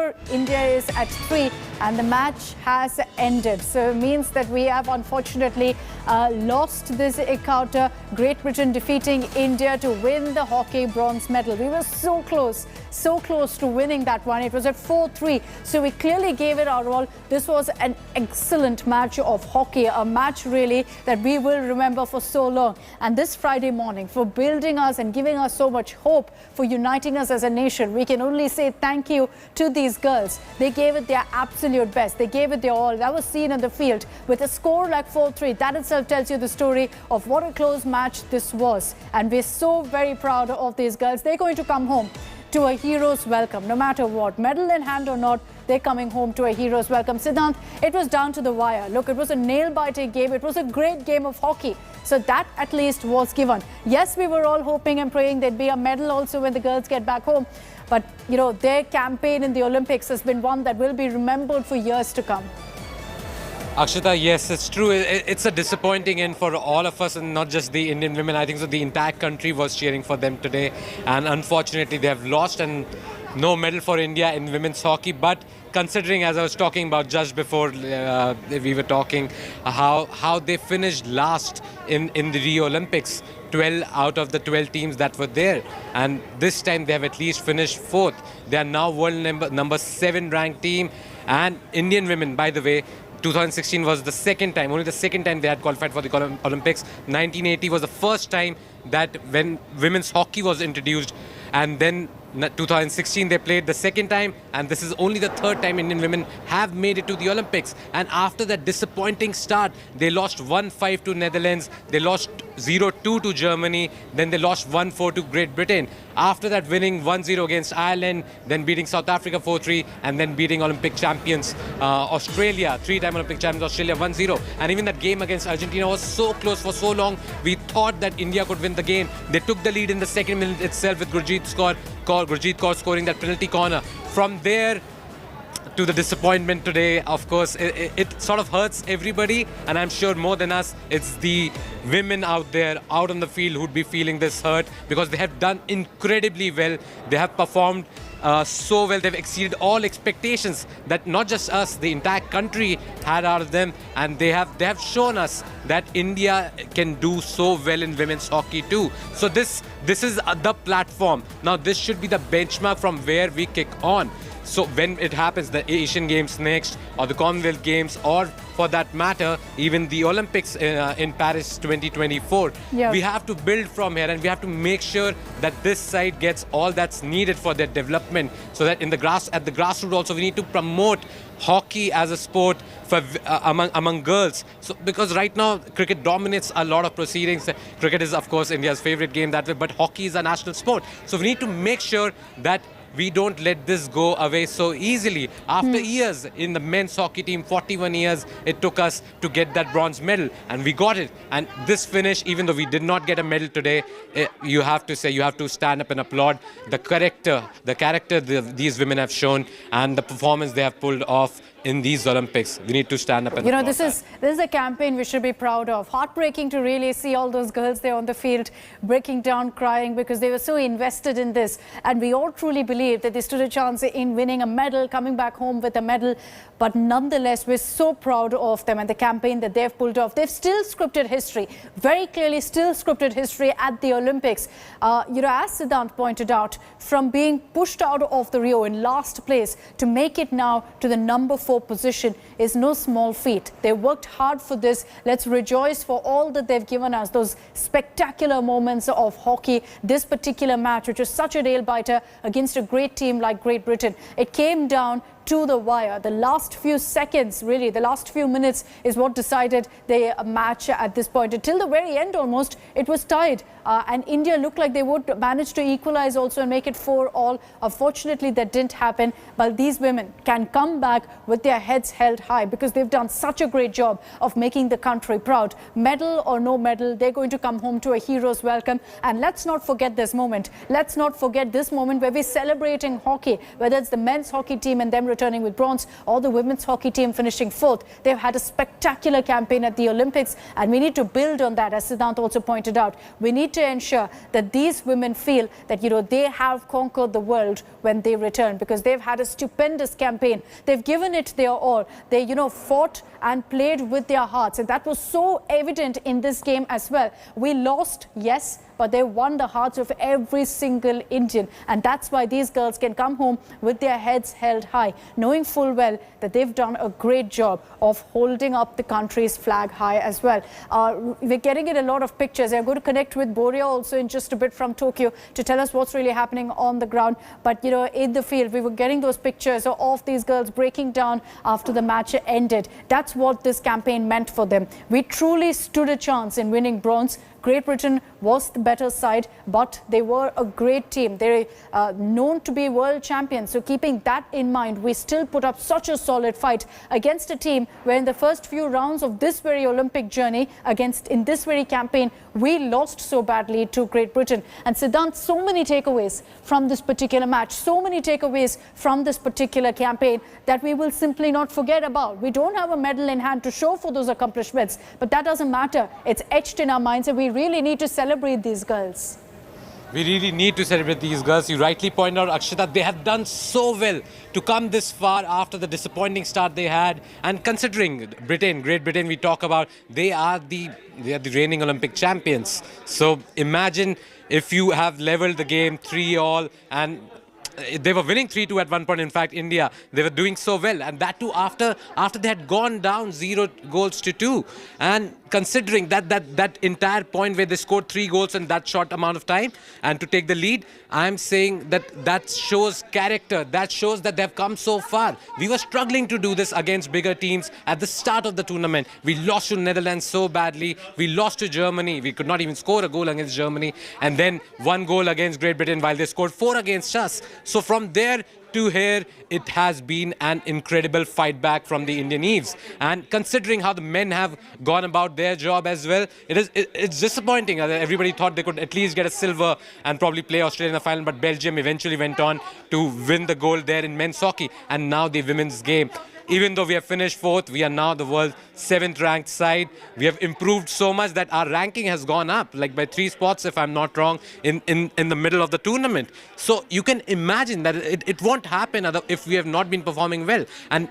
Here, India is at 3 and the match has ended. So it means that we have unfortunately lost this encounter. Great Britain defeating India to win the hockey bronze medal. We were so close to winning that one. It was at 4-3. So we clearly gave it our all. This was an excellent match of hockey, a match really that we will remember for so long. And this Friday morning, for building us and giving us so much hope, for uniting us as a nation, we can only say thank you to these girls. They gave it their absolute best. They gave it their all. That was seen on the field with a score like 4-3. That itself tells you the story of what a close match this was. And we're so very proud of these girls. They're going to come home to a hero's welcome, no matter what, medal in hand or not. They're coming home to a hero's welcome. Siddhant, it was down to the wire. Look, it was a nail-biting game. It was a great game of hockey. So that at least was given. Yes, we were all hoping and praying there'd be a medal also when the girls get back home. But, you know, their campaign in the Olympics has been one that will be remembered for years to come. Akshita, yes, it's true. It's a disappointing end for all of us, and not just the Indian women. I think so the entire country was cheering for them today. And unfortunately, they have lost, and no medal for India in women's hockey. But considering, as I was talking about just before we were talking, how they finished last in the Rio Olympics, 12 out of the 12 teams that were there, and this time they have at least finished 4th. They are now world number 7 ranked team. And Indian women, by the way, 2016 was the second time, only the second time they had qualified for the Olympics. 1980 was the first time that when women's hockey was introduced, and then 2016 they played the second time, and this is only the 3rd time Indian women have made it to the Olympics. And after that disappointing start, they lost 1-5 to Netherlands, they lost 0-2 to Germany, then they lost 1-4 to Great Britain. After that, winning 1-0 against Ireland, then beating South Africa 4-3, and then beating Olympic champions Australia, 3-time Olympic champions Australia 1-0. And even that game against Argentina was so close for so long. We thought that India could win the game. They took the lead in the 2nd minute itself with Gurjeet Kaur scoring that penalty corner. From there to the disappointment today, of course, it sort of hurts everybody, and I'm sure more than us, it's the women out there, out on the field, who'd be feeling this hurt, because they have done incredibly well. They have performed so well. They've exceeded all expectations that not just us, the entire country had out of them, and they have shown us that India can do so well in women's hockey too. So this is the platform. Now this should be the benchmark from where we kick on. So when it happens, the Asian Games next, or the Commonwealth Games, or for that matter, even the Olympics in Paris 2024, we have to build from here, and we have to make sure that this side gets all that's needed for their development. So that at the grassroots also, we need to promote hockey as a sport for among girls. So because right now cricket dominates a lot of proceedings. Cricket is of course India's favorite game that way, but hockey is a national sport. So we need to make sure that we don't let this go away so easily. After years in the men's hockey team, 41 years it took us to get that bronze medal, and we got it. And this finish, even though we did not get a medal today, you have to say, you have to stand up and applaud the character these women have shown, and the performance they have pulled off in these Olympics. We need to stand up and applaud this is a campaign we should be proud of. Heartbreaking to really see all those girls there on the field breaking down, crying, because they were so invested in this. And we all truly believe that they stood a chance in winning a medal, coming back home with a medal. But nonetheless, we're so proud of them and the campaign that they've pulled off. They've still scripted history, very clearly still scripted history at the Olympics. As Siddhant pointed out, from being pushed out of the Rio in last place to make it now to the number 4 position is no small feat. They worked hard for this. Let's rejoice for all that they've given us, those spectacular moments of hockey. This particular match, which was such a nail-biter against a great team like Great Britain, it came down to the wire. The last few seconds, really, the last few minutes is what decided the match at this point. Until the very end almost, it was tied. And India looked like they would manage to equalize also and make it 4-all. Unfortunately, that didn't happen. But these women can come back with their heads held high, because they've done such a great job of making the country proud. Medal or no medal, they're going to come home to a hero's welcome. And let's not forget this moment. Let's not forget this moment where we're celebrating hockey, whether it's the men's hockey team and them returning with bronze, or the women's hockey team finishing fourth. They've had a spectacular campaign at the Olympics, and we need to build on that, as Siddhant also pointed out. We need to ensure that these women feel that, they have conquered the world when they return, because they've had a stupendous campaign. They've given it their all. They, fought and played with their hearts, and that was so evident in this game as well. We lost, yes, but they won the hearts of every single Indian, and that's why these girls can come home with their heads held high, knowing full well that they've done a great job of holding up the country's flag high as well. We're getting in a lot of pictures. I'm going to connect with Boria also in just a bit from Tokyo to tell us what's really happening on the ground. But in the field, we were getting those pictures of these girls breaking down after the match ended. That's what this campaign meant for them. We truly stood a chance in winning bronze. Great Britain was the better side, but they were a great team. They're known to be world champions. So keeping that in mind, we still put up such a solid fight against a team where in the first few rounds of this very Olympic journey, in this very campaign, we lost so badly to Great Britain. And Siddhant, so many takeaways from this particular match, so many takeaways from this particular campaign that we will simply not forget about. We don't have a medal in hand to show for those accomplishments, but that doesn't matter. It's etched in our minds, and we really need to celebrate these girls. We really need to celebrate these girls. You rightly point out, Akshita, they have done so well to come this far after the disappointing start they had. And considering Great Britain, we talk about, they are the reigning Olympic champions. So imagine if you have leveled the game 3-all, and they were winning 3-2 at one point. In fact, India, they were doing so well, and that too after they had gone down 0-2. And considering that entire point where they scored 3 goals in that short amount of time and to take the lead, I'm saying that shows character. That shows that they've come so far. We were struggling to do this against bigger teams at the start of the tournament. We lost to Netherlands so badly. We lost to Germany. We could not even score a goal against Germany. And then 1 goal against Great Britain while they scored 4 against us. So from there to here, it has been an incredible fight back from the Indian Eves. And considering how the men have gone about their job as well, it's disappointing. Everybody thought they could at least get a silver and probably play Australia in the final, but Belgium eventually went on to win the gold there in men's hockey. And now the women's game. Even though we have finished 4th, we are now the world's 7th ranked side. We have improved so much that our ranking has gone up, like by 3 spots, if I'm not wrong, in the middle of the tournament. So you can imagine that it won't happen if we have not been performing well. And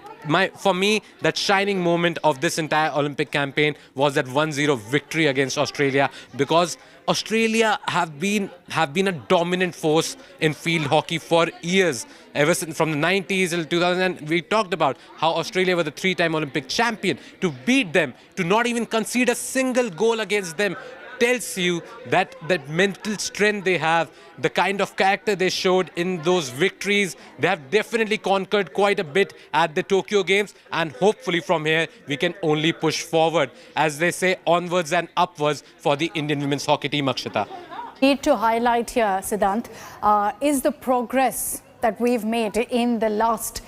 for me, that shining moment of this entire Olympic campaign was that 1-0 victory against Australia, because Australia have been a dominant force in field hockey for years. Ever since from the 90s till 2000, we talked about how Australia were the 3-time Olympic champion. To beat them, to not even concede a single goal against them, tells you that mental strength they have, the kind of character they showed in those victories. They have definitely conquered quite a bit at the Tokyo Games, and hopefully from here we can only push forward, as they say, onwards and upwards for the Indian women's hockey team, Akshita. Need to highlight here, Siddhant, is the progress that we've made in the last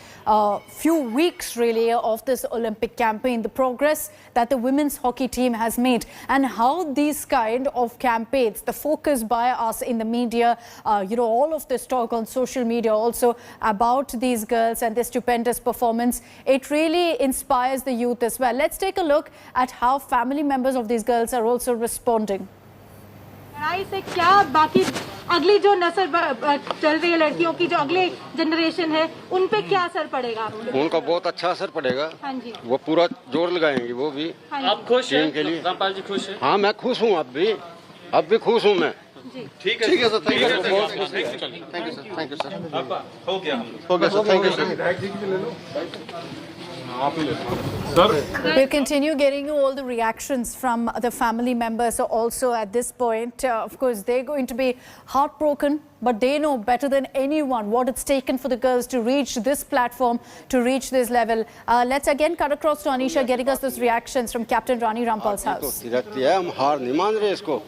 few weeks really of this Olympic campaign, the progress that the women's hockey team has made, and how these kind of campaigns, the focus by us in the media, all of this talk on social media also about these girls and their stupendous performance, it really inspires the youth as well. Let's take a look at how family members of these girls are also responding. लड़ाई से क्या बाकी अगली जो नस्ल चल रही है लड़कियों की, जो अगले जनरेशन है, उन पे क्या असर पड़ेगा? उनका बहुत अच्छा असर पड़ेगा। हाँ जी, वो पूरा जोर लगाएंगी वो भी। आप खुश हैं? के लिए रामपाल जी खुश हैं? हाँ, मैं खुश हूँ, अब भी खुश हूँ मैं। ठीक है sir, thank you sir, thank you sir. हो गया sir, thank you sir. We'll continue getting you all the reactions from the family members also at this point. Of course, they're going to be heartbroken, but they know better than anyone what it's taken for the girls to reach this platform, to reach this level. Let's again cut across to Anisha, getting us those reactions from Captain Rani Rampal's house. हम हार नहीं मान रहे इसको,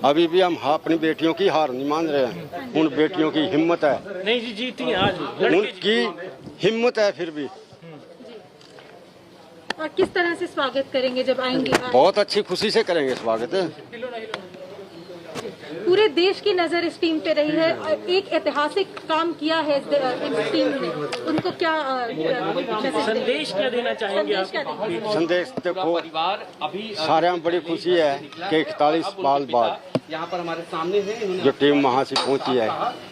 अभी भी हम अपनी बेटियों की हार नहीं मान रहे हैं। उन बेटियों की हिम्मत है, नहीं जी, जीती हैं आज, उनकी हिम्मत है फिर भी। और किस तरह से स्वागत करेंगे जब आएंगे? बहुत अच्छी खुशी से करेंगे स्वागत। पूरे देश की नजर इस टीम पे रही है, एक ऐतिहासिक काम किया है इस टीम ने, उनको क्या संदेश क्या देना चाहेंगे आप? संदेश देखो, परिवार अभी सारे में बड़ी खुशी है कि 41 साल बाद यहाँ पर हमारे सामने है, इन्होंने जो टीम वहाँ से पहुँची है,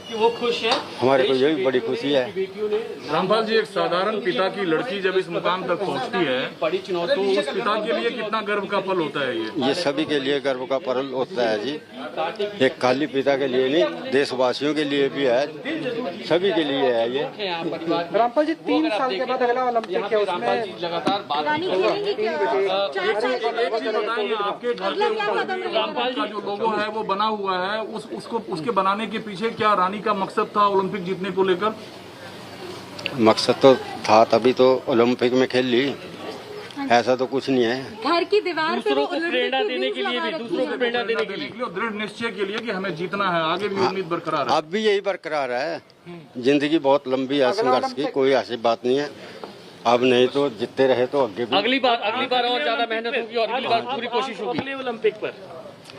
कि वो खुश है। हमारे को यही बड़ी खुशी है। बेटियों ने रामपाल जी, एक साधारण पिता की लड़की जब इस मुकाम तक पहुंचती है बड़ी चुनौती, तो उस पिता के लिए कितना गर्व का पल होता है ये सभी के लिए गर्व का पल होता है जी। एक खाली पिता के लिए नहीं, देशवासियों के लिए भी है, सभी के लिए है ये। रामपाल जी 3 साल के बाद अगला ओलंपिक है, उसमें लगातार बात रानी खेलेंगी क्या? 4 साल के बाद बताइए, आपके घर अगला क्या कदम के रहेगा? रामपाल का जो लोगो है वो बना हुआ है, उसके बनाने के पीछे क्या रानी का मकसद था ओलंपिक जीतने को लेकर? मकसद तो था, तभी तो ओलंपिक में खेल ली, ऐसा तो कुछ नहीं है। घर की दीवार पे वो प्रेरणा देने के लिए भी, दूसरों को प्रेरणा देने के लिए दृढ़ निश्चय के लिए कि हमें जीतना है, आगे भी उम्मीद बरकरार है। अब भी यही बरकरार है। जिंदगी बहुत लंबी है संघर्ष की, कोई ऐसी बात नहीं है। अब नहीं तो जीतते रहे तो आगे भी। अगली बार और ज्यादा मेहनत होगी और अगली बार पूरी कोशिश होगी अगले ओलंपिक पर।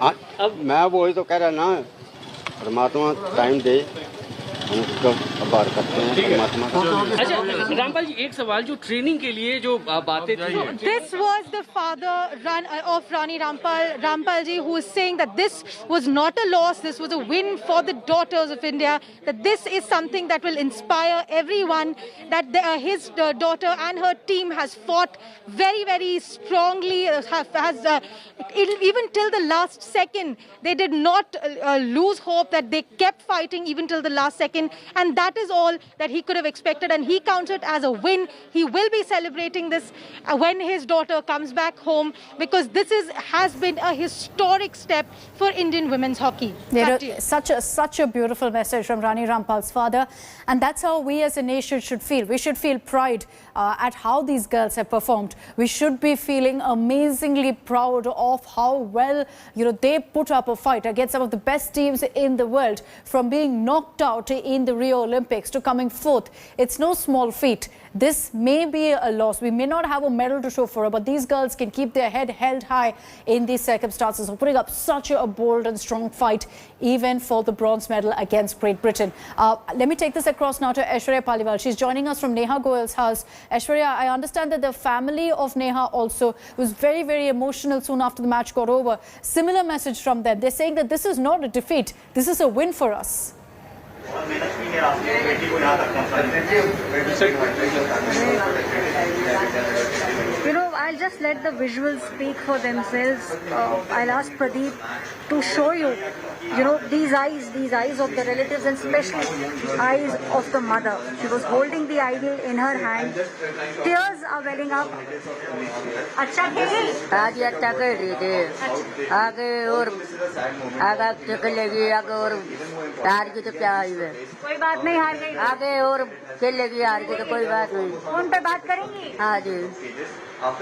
अब मैं वही तो कह रहा ना, परमात्मा टाइम दे, हम उसका आभार करते हैं परमात्मा का। अच्छा रामपाल जी, एक सवाल, जो ट्रेनिंग के लिए जो बातें थी, This was the father of Rani Rampal ji, who is saying that this was not a loss, this was a win for the daughters of India, that this is something that will inspire everyone, that his daughter and her team has fought very, very strongly, even till the last second. They did not lose hope, that they kept fighting even till the last second, and that is all that he could have expected, and he counts it as a win. He will be celebrating this when his daughter comes back home, because this has been a historic step for Indian women's hockey. Back to you. Such a beautiful message from Rani Rampal's father, and that's how we as a nation should feel. We should feel pride at how these girls have performed. We should be feeling amazingly proud of how well they put up a fight against some of the best teams in the world, from being knocked out in the Rio Olympics to coming fourth. It's no small feat. This may be a loss. We may not have a medal to show for it, but these girls can keep their head held high in these circumstances of putting up such a bold and strong fight, even for the bronze medal against Great Britain. Let me take this across now to Aishwarya Paliwal. She's joining us from Neha Goyal's house. Aishwarya, I understand that the family of Neha also was very, very emotional soon after the match got over. Similar message from them. They're saying that this is not a defeat. This is a win for us. I'll just let the visuals speak for themselves. I'll ask Pradeep to show you, these eyes of the relatives, and especially eyes of the mother. She was holding the idol in her hand. Tears are welling up. अच्छा खेली? आज अच्छा कर रही थी, आगे और आगे खेलेगी, आगे और हार की तो क्या हुई है, कोई बात नहीं, हार गई, आगे और खेलेगी, हार की तो कोई बात नहीं। फोन पे बात करेंगी? हाँ जी, आप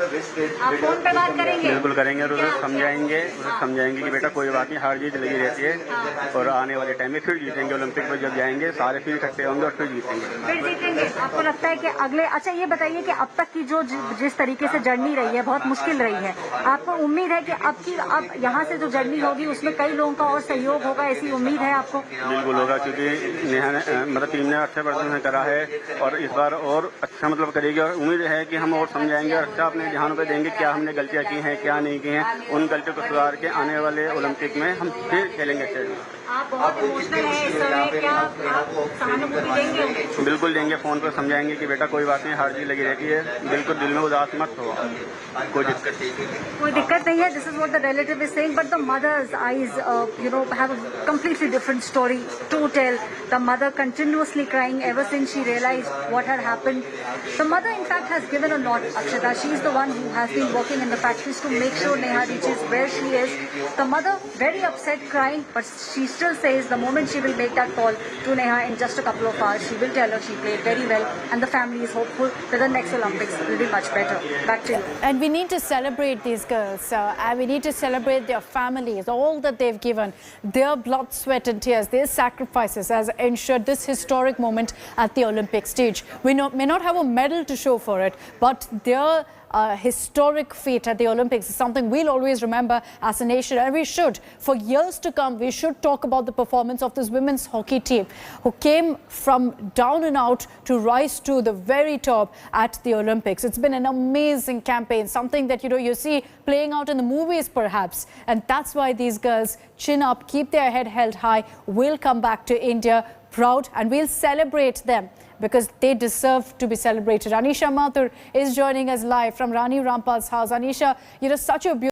फोन पे बात करेंगे? बिल्कुल करेंगे, और उसे समझाएंगे कि बेटा कोई बात नहीं, हार जीत लगी रहती है, और आने वाले टाइम में फिर जीतेंगे। ओलंपिक में जब जाएंगे सारे फिर इकट्ठे होंगे और फिर जीतेंगे। फिर जीतेंगे। आपको लगता है कि अगले, अच्छा ये बताइए कि अब तक की जो जिस तरीके से जर्नी रही है, बहुत मुश्किल रही है, आपको उम्मीद है कि अब यहाँ से जो जर्नी होगी उसमें कई लोगों का और सहयोग होगा, ऐसी उम्मीद है आपको? बिल्कुल होगा, क्योंकि नेहा ने टीम ने अच्छा प्रदर्शन करा है और इस बार और अच्छा करेगी, और उम्मीद है कि हम और समझाएंगे और अच्छा अपने ध्यान पे देंगे क्या हमने गलतियां की हैं, क्या नहीं की हैं, उन गलतियों को सुधार के आने वाले ओलंपिक में हम फिर खेलेंगे अच्छे। आप बहुत इमोशनल हैं इस समय, क्या आप सहानुभूति देंगे? बिल्कुल देंगे, फोन पर समझाएंगे कि बेटा कोई बात नहीं, हार जीत लगी रहती है, बिल्कुल दिल में उदास मत हो, कोई दिक्कत नहीं है। This is what the relative is saying, but the mother's eyes have a completely different story to tell. The mother continuously crying ever since she realized what had happened. The mother in fact has given a lot, Akshita. She is the one who has been working in the factories to make sure Neha reaches where she is. The mother very upset, crying, but she still says the moment she will make that call to Neha in just a couple of hours, she will tell her she played very well, and the family is hopeful that the next Olympics will be much better. Back to you. And we need to celebrate these girls, and we need to celebrate their families, all that they've given, their blood, sweat and tears, their sacrifices has ensured this historic moment at the Olympic stage. We may not have a medal to show for it, but their a historic feat at the Olympics. It's something we'll always remember as a nation, and we should. For years to come, we should talk about the performance of this women's hockey team who came from down and out to rise to the very top at the Olympics. It's been an amazing campaign, something that you see playing out in the movies perhaps, and that's why these girls chin up, keep their head held high, will come back to India proud, and we'll celebrate them because they deserve to be celebrated. Anisha Mathur is joining us live from Rani Rampal's house. Anisha, such a beautiful